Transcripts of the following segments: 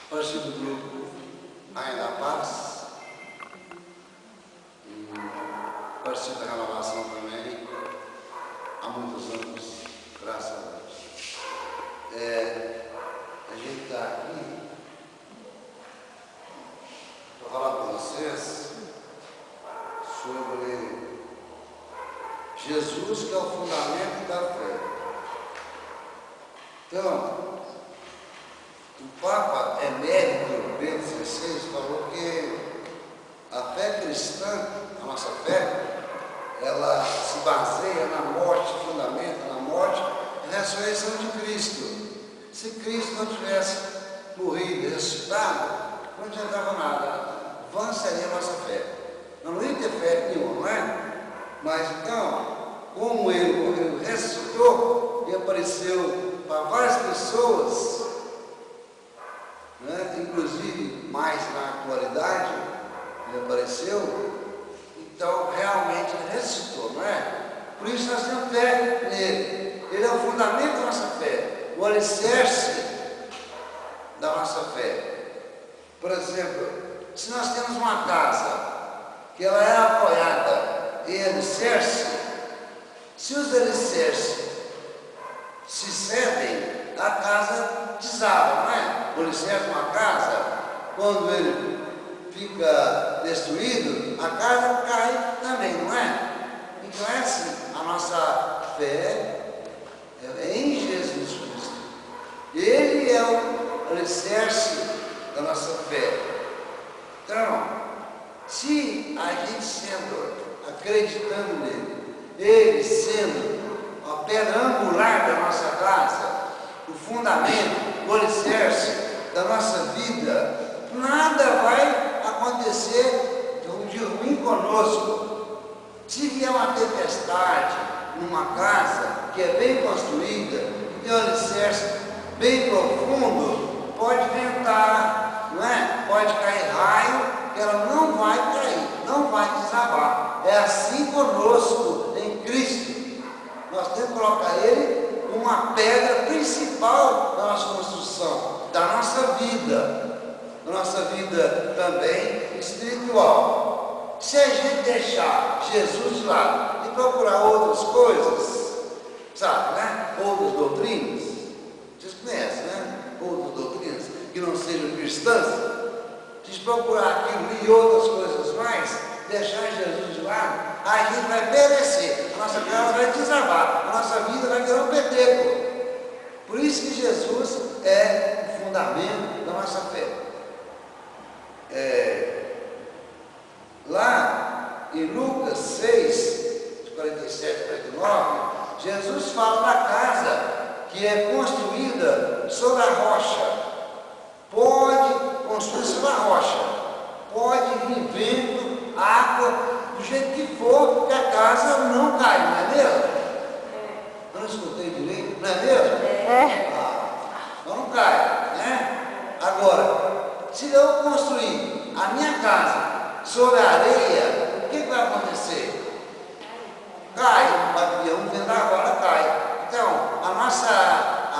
Participo do grupo Ainda a Paz, e participo da renovação também há muitos anos, graças a Deus. A gente está aqui para falar com vocês sobre Jesus, que é o fundamento da fé. Então, o Papa Emérito Bento XVI falou que a fé cristã, a nossa fé, ela se baseia na morte, fundamento na morte e ressurreição de Cristo. Se Cristo não tivesse morrido e ressuscitado, não adiantava nada, vã seria a nossa fé. Não ia ter fé nenhuma, não é? Mas então, como ele morreu e ressuscitou e apareceu para várias pessoas, né? Inclusive mais na atualidade, ele apareceu, então realmente ele ressuscitou, não é? Por isso nós temos fé nele. Ele é o fundamento da nossa fé, o alicerce da nossa fé. Por exemplo, se nós temos uma casa que ela é apoiada em alicerce, se os alicerces se cedem, a casa desaba, não é? O alicerce de uma casa, quando ele fica destruído, a casa cai também, não é? Então é assim, a nossa fé é em Jesus Cristo. Ele é o alicerce da nossa fé. Então, se a gente acreditando nele, ele sendo a pedra angular da nossa casa, o fundamento, o alicerce da nossa vida, nada vai acontecer de ruim conosco. Se vier uma tempestade numa casa que é bem construída, que tem um alicerce bem profundo, pode ventar, não é? Pode cair raio, que ela não vai cair, não vai desabar. É assim conosco em Cristo. Nós temos que colocar ele como uma pedra principal da nossa construção, da nossa vida também espiritual. Se a gente deixar Jesus de lado e procurar outras coisas, sabe, né? Outras doutrinas, vocês conhecem, né? Outras doutrinas que não sejam cristãs, se procurar aquilo e outras coisas mais, deixar Jesus de lado, a gente vai perecer, a nossa casa vai desabar, a nossa vida vai virar um peteco. Por isso que Jesus é o fundamento da nossa fé. Lá em Lucas 6, de 47 a 49, Jesus fala da casa que é construída sobre a rocha. Pode construir sobre a rocha, pode vir vento, água, do jeito que for, que a casa não cai, não é mesmo? Eu não escutei direito, não é mesmo? Não cai, né? Agora, se eu construir a minha casa sobre a areia, o que vai acontecer? Cai, um vento agora cai. Então, a nossa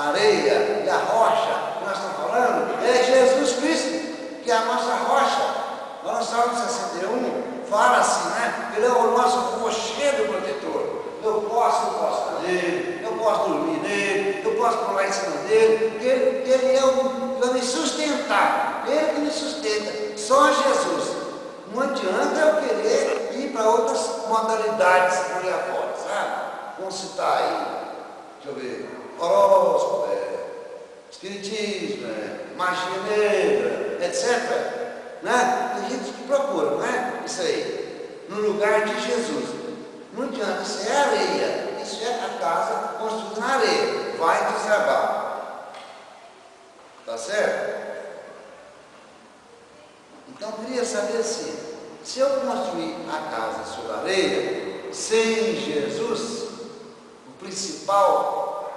areia e a rocha que nós estamos falando é Jesus Cristo, que é a nossa rocha. Lá no Salmo 61 fala assim, né? Ele é o nosso rochedo protetor. Eu posso encostar nele, eu posso dormir nele, eu posso pular em cima dele, porque ele é o para me sustentar, ele que me sustenta, só Jesus. Não adianta eu querer ir para outras modalidades por aí afora, sabe? Vamos citar aí, deixa eu ver, horóscopo, espiritismo, magia negra, etc. Né? Tem gente que procura, não é? Isso aí, no lugar de Jesus. Não adianta, isso é areia, isso é a casa construída na areia, vai desabar. Tá certo? Então eu queria saber assim, se eu construir a casa sobre a areia, sem Jesus, o principal,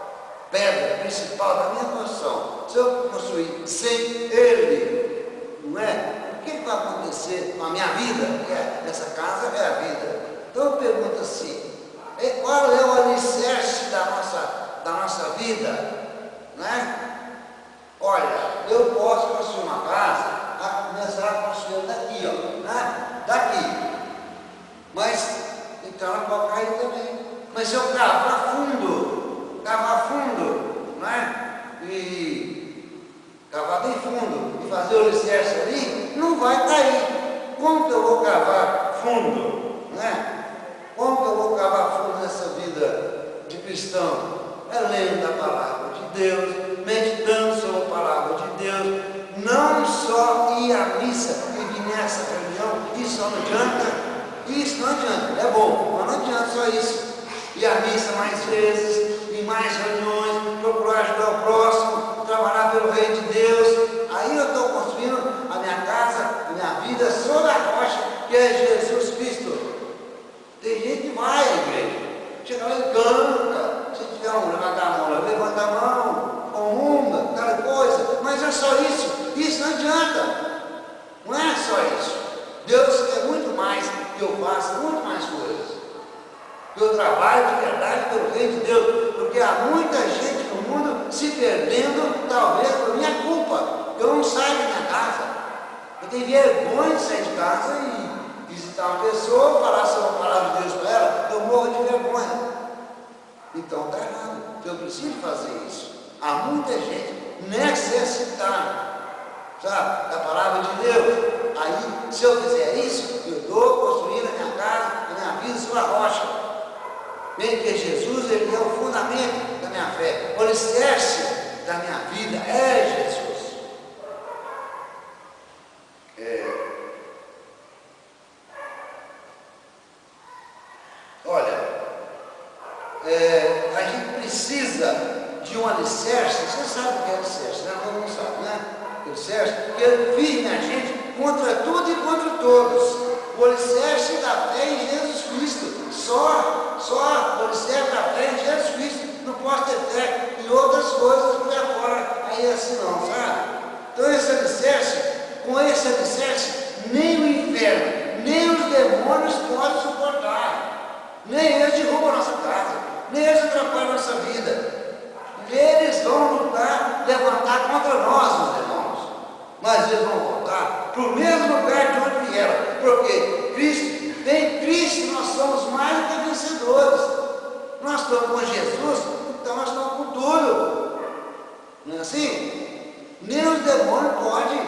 pedra principal da minha construção, se eu construir sem Ele, não é? O que vai acontecer com a minha vida? Essa casa é a vida. Então eu pergunto assim, qual é o alicerce da nossa vida? Né? Olha, eu posso construir uma então ela pode cair também. Mas se eu cavar fundo, não é? E cavar bem fundo e fazer o alicerce ali, não vai cair. Como que eu vou cavar fundo, não é? Como que eu vou cavar fundo nessa vida de cristão? É lendo a palavra de Deus, meditando sobre a palavra de Deus, não só ir à missa e vir nessa reunião, isso não adianta. Isso não adianta, é bom, mas não adianta só isso. Ir à missa mais vezes, em mais reuniões, procurar ajudar o próximo, trabalhar pelo reino de Deus. Aí eu estou construindo a minha casa, a minha vida sobre a rocha, que é Jesus Cristo. Tem gente que vai à igreja, chega lá e canta. Se tiver um levantar a mão, levanta a mão, comunga, cada coisa, mas é só isso. Isso não adianta. Não é só isso. Deus quer muito mais que eu faça, muito mais coisas. Que eu trabalho de verdade pelo reino de Deus, porque há muita gente no mundo se perdendo, talvez por minha culpa. Eu não saio da minha casa. Eu tenho vergonha de sair de casa e visitar uma pessoa, falar sobre a palavra de Deus para ela, eu morro de vergonha. Então está errado. Eu preciso fazer isso. Há muita gente necessitada, sabe, da palavra de Deus. Aí, se eu fizer isso, eu estou construindo a minha casa, a minha vida sobre a rocha. Bem que Jesus, ele é o fundamento da minha fé. O alicerce da minha vida é Jesus. A gente precisa de um alicerce. Você sabe o que é alicerce, né? Todo mundo sabe, né? Alicerce, que ele firme a gente contra tudo e contra todos. O alicerce da fé em Jesus Cristo. Só o alicerce da fé em Jesus Cristo. Não posso ter fé em outras coisas por aí fora. Aí é assim não, sabe? Então esse alicerce, com esse alicerce, nem o inferno, nem os demônios podem suportar. Nem eles derrubam a nossa casa, nem eles atrapalham a nossa vida. Eles vão lutar, levantar contra nós, os demônios. Mas eles vão voltar para o mesmo lugar de onde vieram. Porque Cristo, em Cristo nós somos mais do que vencedores. Nós estamos com Jesus, então nós estamos com tudo. Não é assim? Nem os demônios podem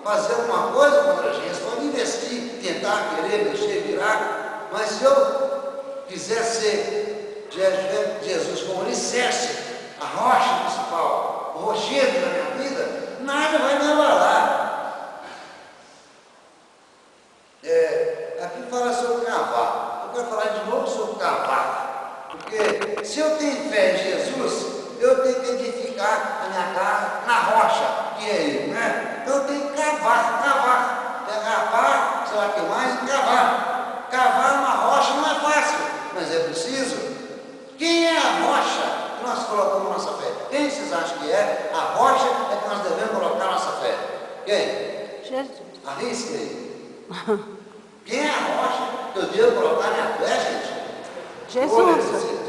fazer alguma coisa contra a gente. Podem investir, tentar, querer, mexer, virar. Mas se eu quiser ser Jesus como alicerce, a rocha principal, o rochedo da minha vida, nada vai me abalar. Aqui fala sobre cavar. Eu quero falar de novo sobre cavar. Porque se eu tenho fé em Jesus, eu tenho que edificar a minha casa na rocha, que é Ele, né? Então eu tenho que cavar. Pegar a pá, sei lá o que mais, e cavar. Cavar uma rocha não é fácil, mas é preciso. Quem é a rocha que nós colocamos nossa fé? Quem vocês acham que é? A rocha é que nós devemos colocar nossa fé. Quem? Jesus. Arrisca aí. Quem é a rocha que eu devo colocar minha fé, gente? Jesus.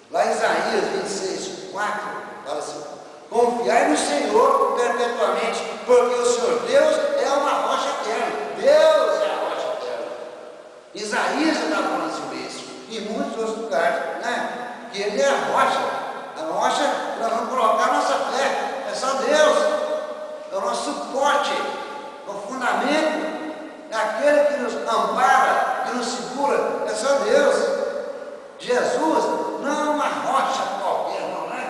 Lá em Isaías 26, 4, fala assim: confiai no Senhor perpetuamente, porque o Senhor Deus é uma rocha eterna. Deus é a rocha eterna. Isaías está falando sobre isso, e muitos outros lugares, né? Que Ele é a rocha que nós vamos colocar a nossa fé. É só Deus, é o nosso suporte, é o fundamento, é aquele que nos ampara, que nos segura, é só Deus. Jesus não é uma rocha qualquer, não é?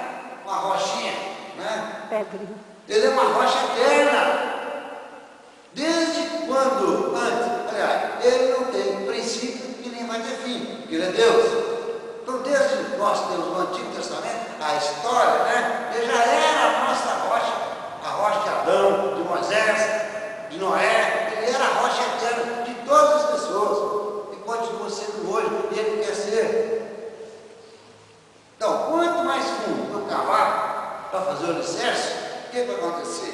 Uma rochinha, né? Pedrinho. Ele é uma rocha eterna. Desde quando? Antes, aliás, ele não tem princípio e nem vai ter fim, porque ele é Deus. Então, desde que nós temos no Antigo Testamento, a história, né? Ele já era a nossa rocha, a rocha de Adão, de Moisés, de Noé. Ele era a rocha eterna de todas as pessoas e continua sendo hoje, e ele quer ser. Então, quanto mais fundo eu cavar para fazer o alicerce, o que vai acontecer?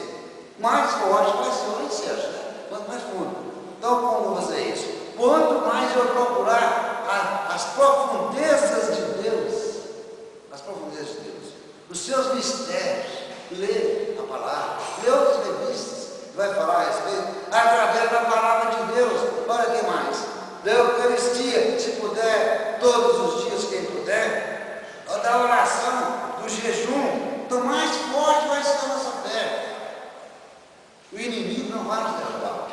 Mais forte vai ser o alicerce, né? Quanto mais fundo. Então, como fazer isso? Quanto mais eu procurar as profundezas de Deus, os seus mistérios, ler a palavra, ler outras revistas, que vai falar a respeito, através da palavra de Deus. Olha o que mais? da Eucaristia, se puder, todos os dias, quem puder, da oração, do jejum, então mais forte vai ser a nossa fé. O inimigo não vai nos derrubar.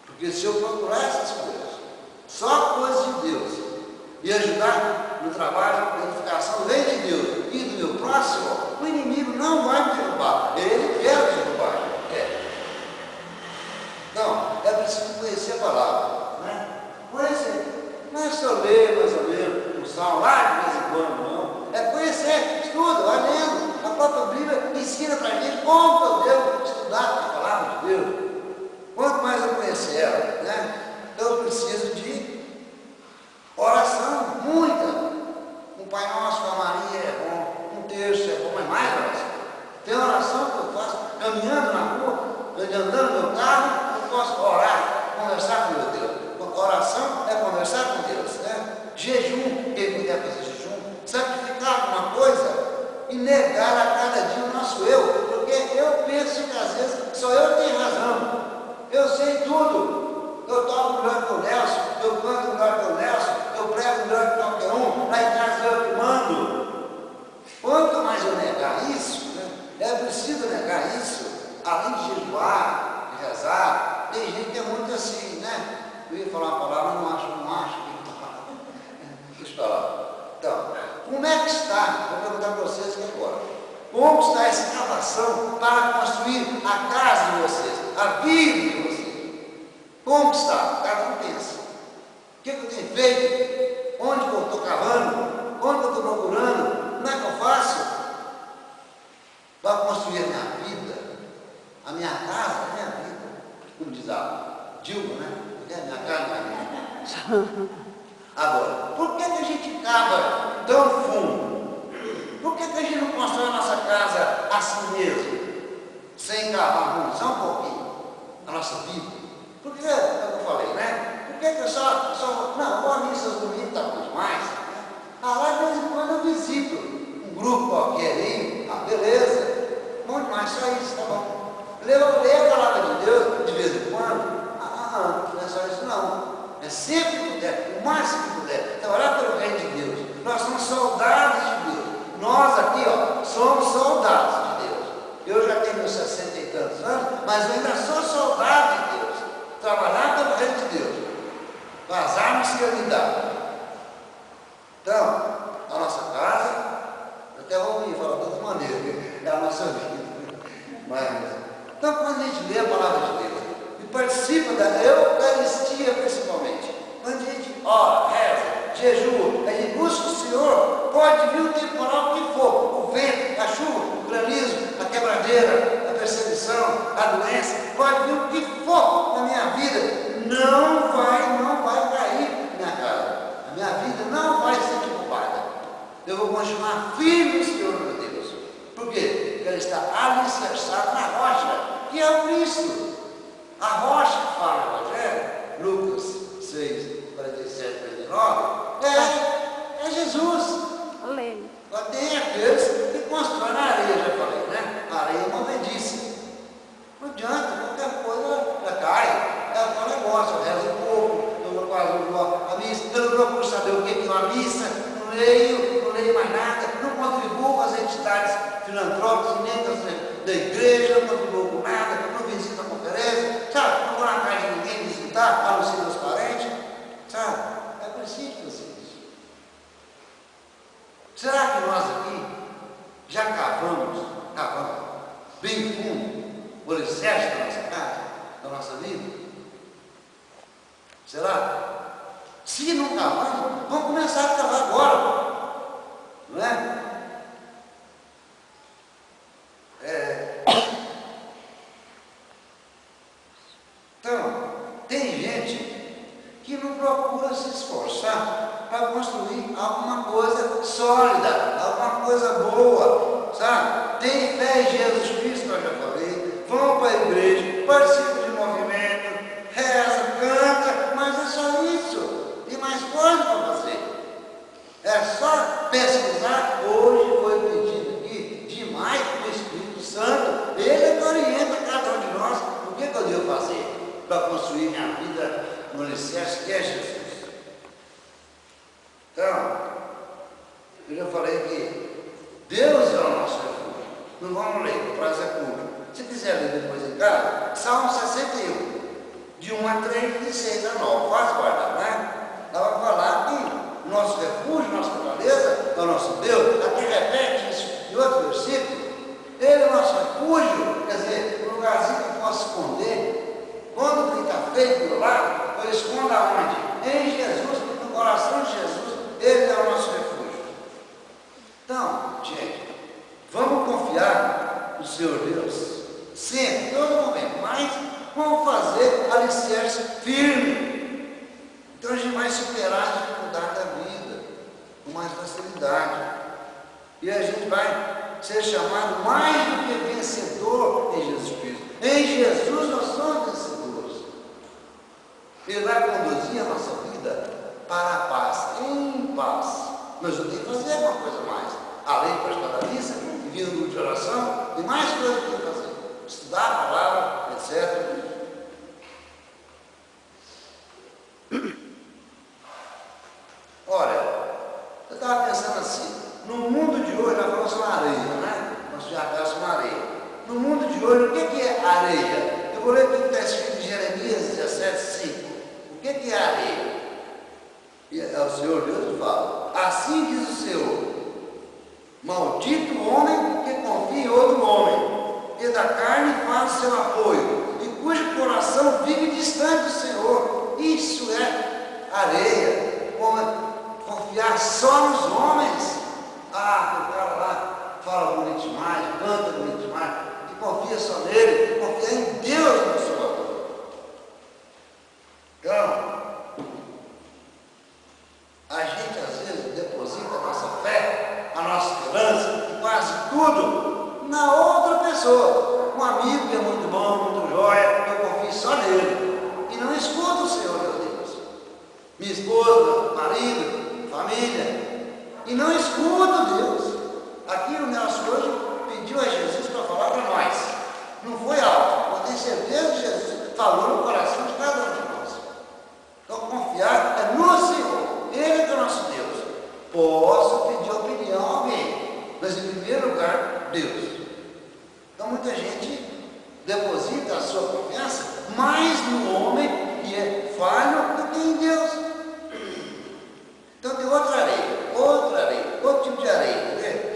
Porque se eu procurar essas coisas, só coisas de Deus, e ajudar no trabalho, na edificação, vem de Deus e do meu próximo, o inimigo não vai me derrubar. Ele quer me derrubar. Então, é preciso conhecer a palavra. Né? Conhecer. Não é só ler mais ou menos um salmo lá de vez em quando, não. É conhecer, estuda, vai lendo. A própria Bíblia ensina para a gente como eu devo estudar a palavra de Deus. Quanto mais eu conhecer ela, né? Então eu preciso de oração, muita. Um Pai Nosso, uma Maria é bom, um terço é bom, mas mais oração. Tem oração que eu faço caminhando na rua, andando no meu carro, eu posso orar, conversar com meu Deus. Oração é conversar com Deus, né? Jejum, quem puder fazer jejum, sacrificar alguma coisa e negar a cada dia o nosso eu, porque eu penso que às vezes só eu tenho razão. Eu sei tudo. Eu toco melhor que o Nelson, eu canto melhor que o Nelson, eu prego melhor que qualquer um, lá em casa eu que mando. Quanto mais eu negar isso, né, é preciso negar isso, além de jejuar, de rezar. Tem gente que é muito assim, né? Eu ia falar uma palavra, não acho. Deixa eu falar. Então, como é que está? Vou perguntar para vocês aqui agora. Como está essa escavação para construir a casa de vocês, a vida de vocês? Como está? Cada um pensa. O que eu tenho feito? Onde eu estou cavando? Onde eu estou procurando? Como é que eu faço para construir a minha vida? A minha casa, a minha vida. Como diz a Dilma, né? É minha casa, minha vida. Agora, por que a gente cava tão fundo? Por que a gente não constrói a nossa casa assim mesmo? Sem cavar muito, só um pouquinho, a nossa vida? Por que, é o que eu falei, né? Por que eu só não, vou à missa aos domingos, tá bom demais. Lá de vez em quando eu visito um grupo qualquer aí, beleza, bom demais, só isso, tá bom. Leio a palavra de Deus de vez em quando, não é só isso não. É sempre que puder, o máximo que puder, trabalhar pelo reino de Deus. Nós somos soldados de Deus. Nós aqui, somos soldados de Deus. Eu já tenho meus 60 e tantos anos, mas eu ainda sou soldado de Deus. Trabalhar pelo reino de Deus. Com as armas que ele dá. Então, a nossa casa, eu até vou me falar de outra maneira, é a nossa vida. Então, quando a gente lê a palavra de Deus e participa da Eucaristia principalmente, quando a gente ora, reza, jejua, a gente busca o Senhor, pode vir o temporal que for, o vento, a chuva, o granizo, a quebradeira, a perseguição, a doença, pode vir o que for na minha vida, não vai cair na minha casa. A minha vida não vai ser derrubada. Eu vou continuar firme no Senhor, meu Deus. Por quê? Porque ela está alicerçada na rocha, que é o Cristo. A rocha que fala no Evangelho, Lucas 6, 47, 49, é Jesus. Aleluia. Tem aqueles que constroem na areia, já falei, né? A areia é movediça. Não adianta, qualquer coisa ela cai. É um negócio, eu rezo um pouco, eu vou quase a missa, eu não procuro saber o que é uma missa, não leio mais nada, não contribuo com as entidades filantrópicas, nem da igreja, não contribuo com nada, não visito a conferência, sabe? Não vou na casa de ninguém visitar, a não ser meus parentes, sabe? É preciso fazer isso. Será que nós aqui já cavamos bem fundo o alicerce da nossa casa, da nossa vida? Será? Se não cavamos, vamos começar a cavar agora. Não é? Então, tem gente que não procura se esforçar para construir alguma coisa sólida, alguma coisa boa, sabe? Tem fé em Jesus Cristo, eu já falei, vão para a igreja, participam de movimento, reza, canta, mas é só isso. Tem mais coisa para fazer. É só pesquisar. Hoje foi pedido aqui demais para o Espírito Santo. Ele é que orienta cada um de nós o que eu devo fazer para construir minha vida no alicerce que é Jesus. Então, eu já falei que Deus é o nosso refúgio. Não vamos ler, o prazo é curto. Se quiser ler depois em casa, Salmo 61, de 1 a 3, de 6 a 9, faz guardar, né? Ela vai falar que nosso refúgio, nossa fortaleza é o nosso Deus. Até repete isso em outro versículo. Ele é o nosso refúgio, quer dizer, um lugarzinho que eu posso esconder. Quando ele está feio do lado, eu escondo aonde? Em Jesus, no coração de Jesus, ele é o nosso refúgio. Então, gente, vamos confiar no Senhor Deus, sempre, todo momento, mas vamos fazer alicerce firme. Então a gente vai superar a dificuldade da vida com mais facilidade. E a gente vai ser chamado mais do que vencedor em Jesus Cristo. Em Jesus nós somos vencedores. Ele vai conduzir a nossa vida para a paz, em paz. Mas eu tenho que fazer alguma coisa mais. Além de praticar a missa, e vir no grupo de oração, tem mais coisas que eu tenho que fazer. Estudar a palavra, etc. Olha, eu estava pensando assim, no mundo de hoje, nós falamos sobre areia, né? Nós já falamos sobre areia. No mundo de hoje, o que é areia? Eu vou ler o que está escrito em Jeremias 17:5. O que é areia? E é o Senhor Deus que fala. Assim diz o Senhor: maldito o homem que confia em outro homem, que da carne faz seu apoio, e cujo coração vive distante do Senhor. Isso é areia. Confiar só nos homens. Ah, o cara lá fala bonito demais, canta bonito demais, e confia só nele, confia em Deus, meu Salvador. Então, a gente às vezes deposita a nossa fé, a nossa esperança, quase tudo na outra pessoa. Um amigo que é muito bom, muito jóia, eu confio só nele. E não escuto o Senhor, meu Deus. Minha esposa, marido, família. E não escuta Deus. Aqui o Nelson hoje pediu a Jesus para falar para nós. Não foi alto, eu tenho certeza que Jesus falou no coração de cada um de nós. Então confiar é no Senhor. Ele é o nosso Deus. Posso pedir opinião a alguém, mas em primeiro lugar, Deus. Então muita gente deposita a sua confiança mais no homem que é falho do que em Deus. Então tem outra areia, outro tipo de areia, entendeu?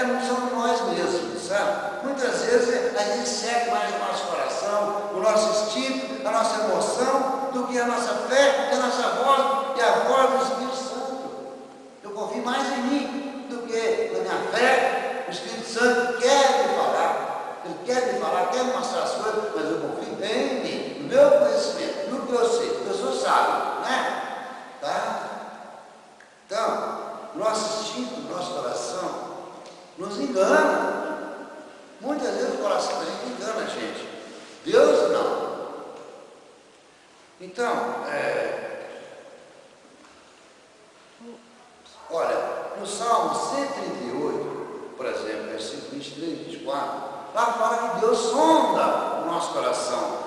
Não somos nós mesmos, sabe? Muitas vezes a gente segue mais o nosso coração, o nosso instinto, a nossa emoção, do que a nossa fé, que a nossa voz e a voz do Espírito Santo. Eu confio mais em mim do que na minha fé. O Espírito Santo quer me falar, ele quer me falar, quer me mostrar as coisas, mas eu confio em mim, no meu conhecimento, no que eu sei, eu sou sábio, né? Tá? Então, nosso instinto, nosso coração nos engana. Muitas vezes o coração da gente engana a gente. Deus não. Então, olha, no Salmo 138, por exemplo, versículo 23 e 24, lá fala que Deus sonda o nosso coração.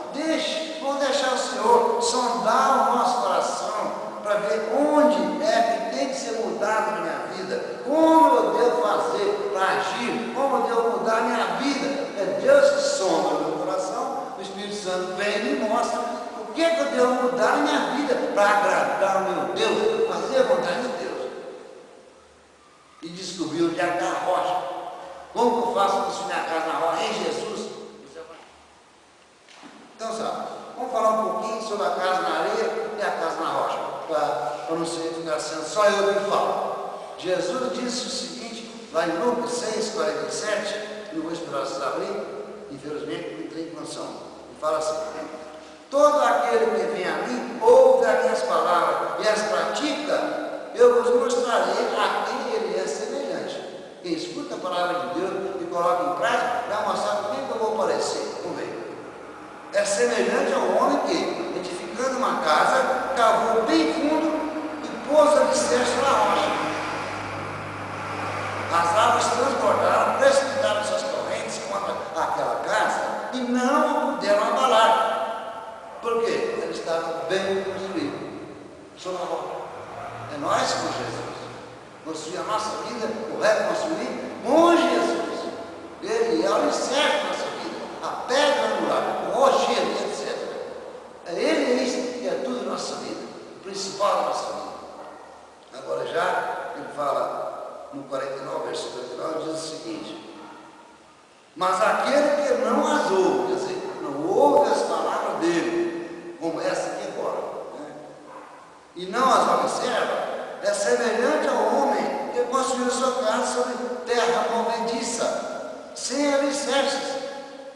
Vamos deixar o Senhor sondar o nosso coração, para ver onde é que tem que ser mudado na minha vida, como eu devo fazer para agir, como eu devo mudar a minha vida. É Deus que sonda o meu coração, o Espírito Santo vem e me mostra o que eu devo mudar na minha vida para agradar o meu Deus, fazer a vontade de Deus. E descobrir onde é que está a rocha. Como que eu faço para construir minha casa na rocha? Em Jesus. Então, sabe, vamos falar um pouquinho sobre a casa na areia e a casa na rocha, para não ser engraçado, só eu que falo. Jesus disse o seguinte, lá em Lucas 6:47, não vou esperar vocês abrir, infelizmente não tem condição. Ele fala assim: todo aquele que vem a mim, ouve as minhas palavras e as pratica, eu vos mostrarei a quem ele é semelhante. Quem escuta a palavra de Deus e coloca em prática, vai mostrar com quem que eu vou parecer. Vamos ver. É semelhante ao homem que, edificando uma casa, cavou bem fundo e pôs alicerce na rocha. As águas transbordaram, precipitaram suas correntes contra aquela casa e não a puderam abalar. Por quê? Ela estava bem construída. faz com Jesus. Construir a nossa vida, o reconstruir com Jesus. Ele é o alicerce da nossa vida, a pedra angular, o rochedo, etc. É Ele isso que é tudo da nossa vida, o principal da nossa vida. Agora já, ele fala no 49, versículo 49, diz o seguinte: mas aquele que não as ouve, quer dizer, não ouve as palavras dele, como essa aqui agora, né? E não as observa, é semelhante ao homem que construiu sua casa sobre terra movediça, sem alicerces.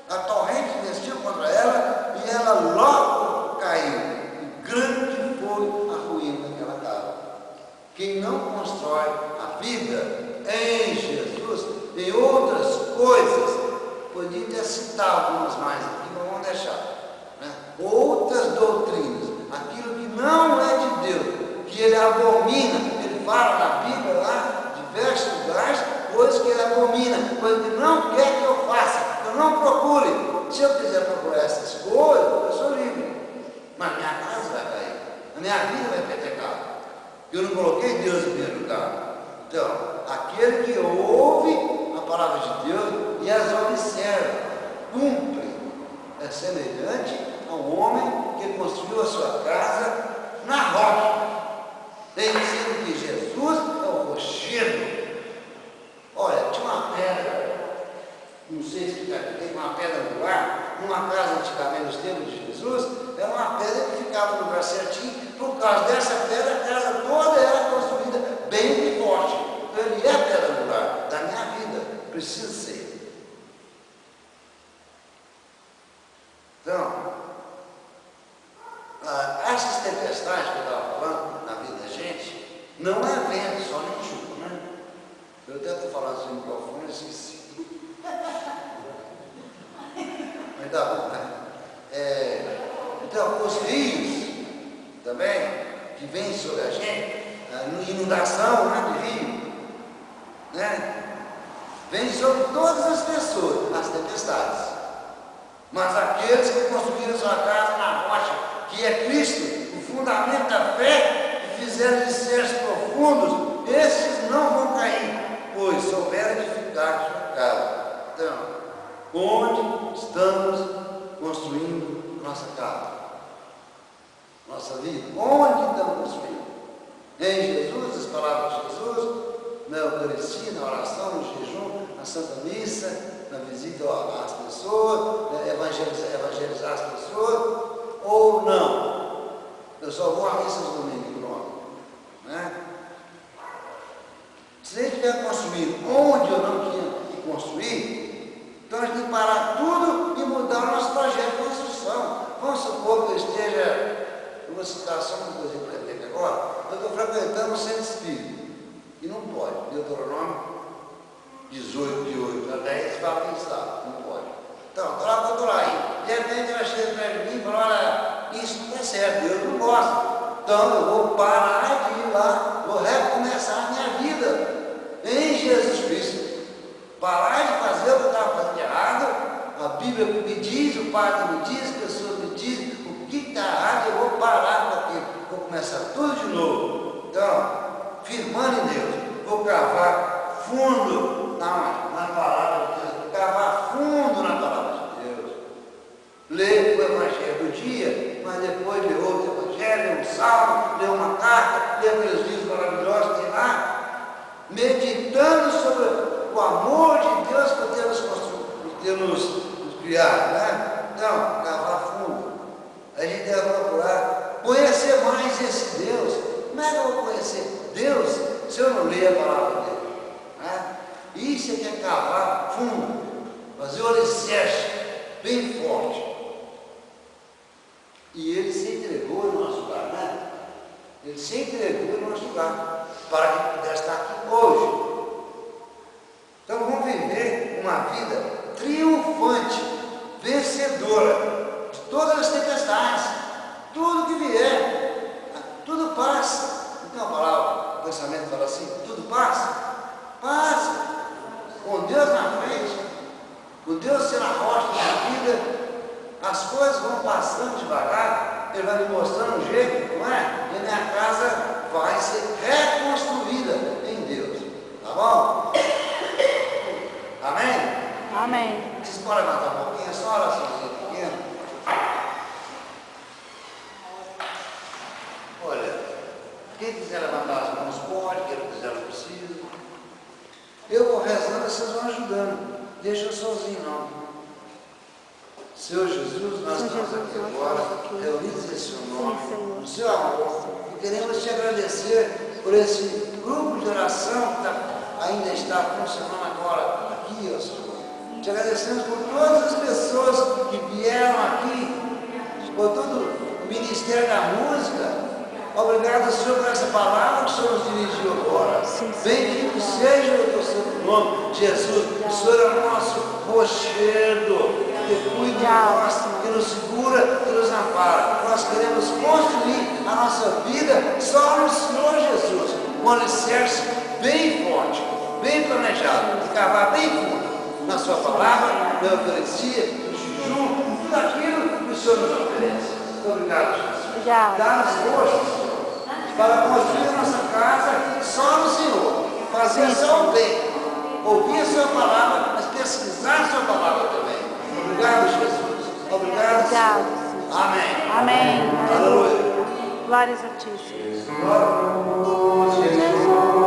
A torrente investiu contra ela e ela logo caiu. E grande foi a ruína daquela casa. Quem não constrói a vida em Jesus, em outras coisas, podia até citar algumas mais aqui, mas vamos deixar, né? Outras doutrinas, aquilo que não é de Deus, que ele abomina, ele fala na Bíblia lá, diversos lugares, coisas que ele abomina, coisas que não quer que eu faça, que eu não procure. Se eu quiser procurar essas coisas, eu sou livre, mas minha casa vai cair, a minha vida vai petecar. Eu não coloquei Deus em primeiro lugar. Então, aquele que ouve a palavra de Deus e as observa, cumpre, é semelhante ao homem que construiu a sua casa na rocha, dizendo que Jesus é o rochedo. Olha, tinha uma pedra, não sei explicar aqui, tem uma pedra no ar, numa casa antigamente, nos tempos de Jesus, era uma pedra que ficava no lugar certinho. Por causa dessa pedra, a casa toda era construída bem e forte. Então ele é a pedra angular da minha vida, precisa ser. Então, essas tempestades que eu estava falando na vida da gente, não é vento, só nem chuva, né? Eu até estou falando assim no microfone e esqueci. Mas tá bom, né? Então, os rios também, que vêm sobre a gente, inundação, né, de rio, né? Vem sobre todas as pessoas, as tempestades. Mas aqueles que construíram sua casa na rocha, que é Cristo, o fundamento da fé, que fizeram alicerces profundos, esses não vão cair, pois souberam edificar sua casa. Então, onde estamos construindo nossa casa? Nossa vida? Onde estamos construindo? Em Jesus, as palavras de Jesus, na Eucaristia, na oração, no jejum, na Santa Missa, na visita às pessoas, evangelizar as pessoas, ou não? Eu só vou à missa no domingo, pronto. Né? Se a gente estiver construindo onde eu não tinha que construir, então a gente tem que parar tudo e mudar o nosso projeto de construção. Vamos supor que eu esteja, eu vou citar só uma coisa para ele agora, eu estou frequentando o centro espírita, e não pode, Deuteronômio 18, de 8 a 10, fala que está, não pode. Então, eu estou lá aí, de repente ela chega perto de mim e fala, olha, isso não é certo, Deus não gosta. Então eu vou parar de ir lá, vou recomeçar a minha vida em Jesus Cristo. Parar de fazer o que eu estava fazendo de errado. A Bíblia me diz, o Padre me diz, as pessoas me dizem o que está errado, eu vou parar com aquilo, vou começar tudo de novo. Então, firmando em Deus, vou cavar fundo na palavra de Deus, cavar fundo na palavra de Deus. Ler o Evangelho do dia, mas depois ler outro Evangelho, ler um salmo, ler uma carta, ler aqueles livros maravilhosos que tem lá, meditando sobre o amor de Deus por ter nos criado, né? Então, cavar fundo. A gente deve procurar conhecer mais esse Deus. Como é que eu vou conhecer Deus se eu não ler a palavra dele? Né? Isso é que é cavar fundo, fazer o alicerce bem forte. E ele se entregou em nosso lugar, né? Ele se entregou em nosso lugar para que pudesse estar aqui hoje. Então vamos viver uma vida triunfante, vencedora de todas as tempestades, tudo que vier, tudo passa. Então a palavra, o pensamento fala assim, tudo passa, passa. Com Deus na frente, com Deus sendo a rocha da vida, as coisas vão passando devagar, Ele vai me mostrando um jeito, não é? E a minha casa vai ser reconstruída em Deus. Tá bom? Amém? Amém. Vocês podem levantar um pouquinho, só uma oraçãozinha pequena. Olha, quem quiser levantar as mãos pode, quem não quiser não precisa. Eu vou rezando e vocês vão ajudando. Deixa eu sozinho não. Senhor Jesus, nós estamos aqui agora, reunidos em seu nome, no seu amor, e queremos te agradecer por esse grupo de oração que ainda está funcionando agora aqui, ó Senhor. Te agradecemos por todas as pessoas que vieram aqui, por todo o Ministério da Música. Obrigado, Senhor, por essa palavra que o Senhor nos dirigiu agora. Bendito seja o teu santo nome, Jesus. O Senhor é o nosso rochedo, que cuida de nós, que nos segura, que nos ampara. Nós queremos construir a nossa vida só no Senhor Jesus, um alicerce bem forte, bem planejado, e cavar bem fundo na sua palavra, na Eucaristia, no jejum, tudo aquilo que o Senhor nos oferece. Muito obrigado, Jesus. Dá-nos forças, Senhor, para construir a nossa casa só no Senhor, fazer só o bem, ouvir a sua palavra, mas pesquisar a sua palavra também. Obrigado, Jesus. Obrigado, Senhor. Amém. Amém. Aleluia. Glórias a ti, Senhor. Glória a Jesus.